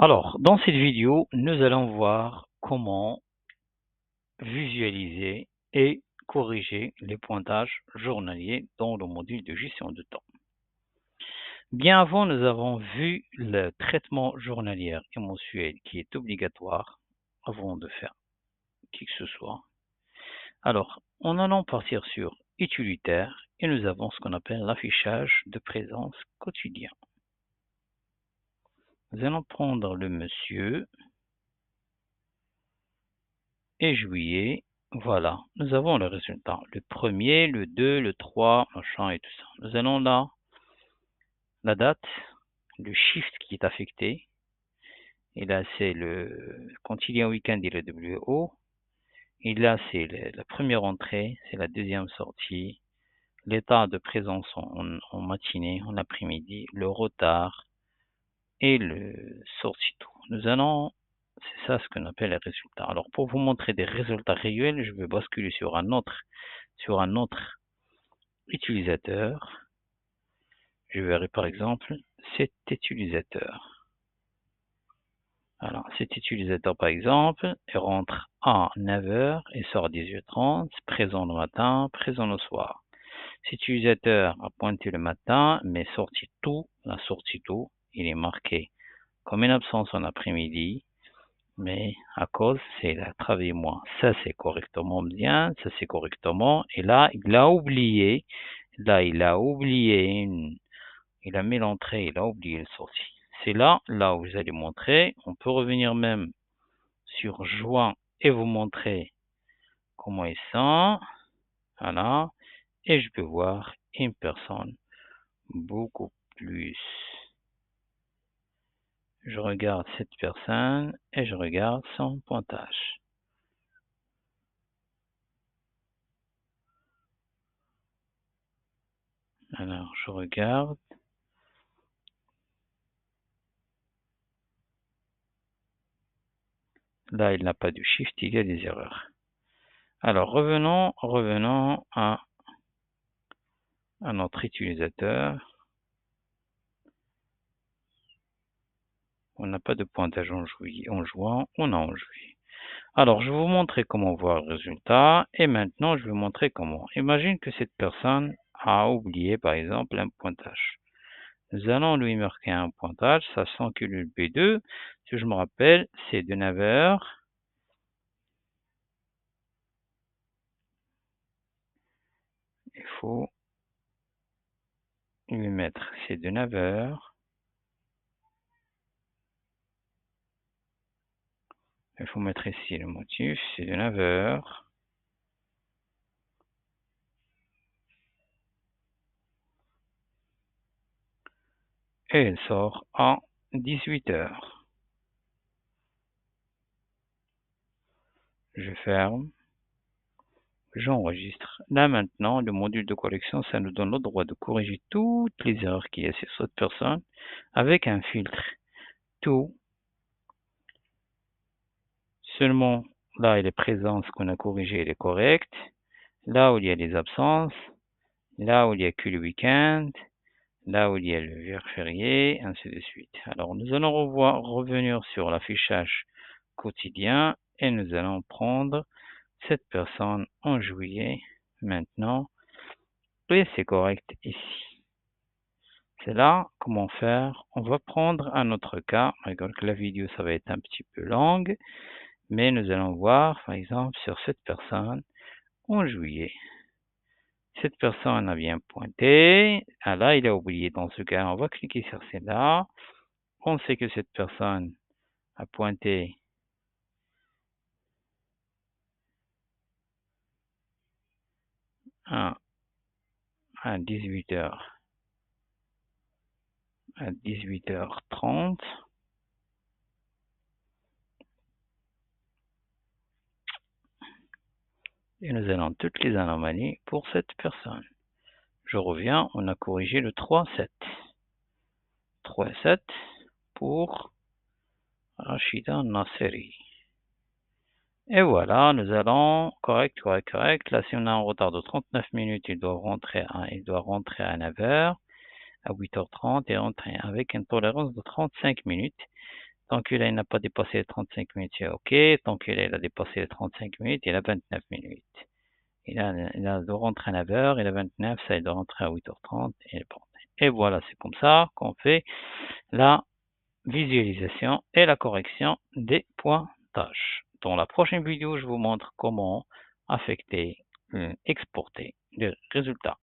Alors, dans cette vidéo, nous allons voir comment visualiser et corriger les pointages journaliers dans le module de gestion de temps. Bien avant, nous avons vu le traitement journalier et mensuel qui est obligatoire avant de faire qui que ce soit. Alors, en allant partir sur utilitaire et nous avons ce qu'on appelle l'affichage de présence quotidien. Nous allons prendre le monsieur et juillet, voilà, nous avons le résultat. Le premier, le 2, le 3, machin et tout ça. Nous allons là, la date, le shift qui est affecté. Et là, c'est le, quand il y a un week-end, il est WO. Et là, c'est la première entrée, c'est la deuxième sortie. L'état de présence en matinée, en après-midi, le retard et le sortie tout. Nous allons, c'est ça ce qu'on appelle les résultats. Alors pour vous montrer des résultats réels, je vais basculer sur un autre utilisateur. Je verrai par exemple cet utilisateur. Alors cet utilisateur par exemple, il rentre à 9h et sort à 18h30, présent le matin, présent le soir. Cet utilisateur a pointé le matin, mais sorti tout, la sortie tout, il est marqué comme une absence en après-midi, mais à cause, c'est il a travaillé moins. Ça, c'est correctement bien, ça, c'est correctement. Et là, il a oublié, il a mis l'entrée, il a oublié le sortie. C'est là où vous allez montrer. On peut revenir même sur juin et vous montrer comment ils sont. Voilà. Et je peux voir une personne beaucoup plus. Je regarde cette personne et je regarde son pointage. Alors, je regarde. Là, il n'a pas de shift, il y a des erreurs. Alors, revenons à notre utilisateur. On n'a pas de pointage en juin, on a en juillet. Alors, je vais vous montrer comment voir le résultat. Et maintenant, je vais vous montrer comment. Imagine que cette personne a oublié, par exemple, un pointage. Nous allons lui marquer un pointage, sachant que le B2, si je me rappelle, c'est de 9h. Il faut lui mettre, c'est de 9h. Il faut mettre ici le motif, c'est de 9h. Et elle sort à 18h. Je ferme. J'enregistre. Là maintenant, le module de correction, ça nous donne le droit de corriger toutes les erreurs qu'il y a sur cette personne avec un filtre. Tout. Seulement, là, il est présent, ce qu'on a corrigé, il est correct. Là où il y a les absences, là où il n'y a que le week-end, là où il y a le jour férié, ainsi de suite. Alors, nous allons revenir sur l'affichage quotidien et nous allons prendre cette personne en juillet maintenant. Et c'est correct ici. C'est là comment faire. On va prendre un autre cas. Malgré que la vidéo, ça va être un petit peu longue. Mais nous allons voir, par exemple, sur cette personne en juillet. Cette personne a bien pointé. Ah là, il a oublié. Dans ce cas, on va cliquer sur celle-là. On sait que cette personne a pointé à 18h, à 18h30. Et nous allons toutes les anomalies pour cette personne. Je reviens, on a corrigé le 3-7. 3-7 pour Rachida Nasseri. Et voilà, nous allons, correct. Là, si on a un retard de 39 minutes, il doit rentrer à 9h, à 8h30 et rentrer avec une tolérance de 35 minutes. Tant que là, il n'a pas dépassé les 35 minutes, c'est OK. Tant que là, il a dépassé les 35 minutes, il a 29 minutes. Il a de rentrer à 9 heures, il a 29, ça, il doit rentrer à 8h30. Et voilà, c'est comme ça qu'on fait la visualisation et la correction des pointages. Dans la prochaine vidéo, je vous montre comment affecter, exporter les résultats.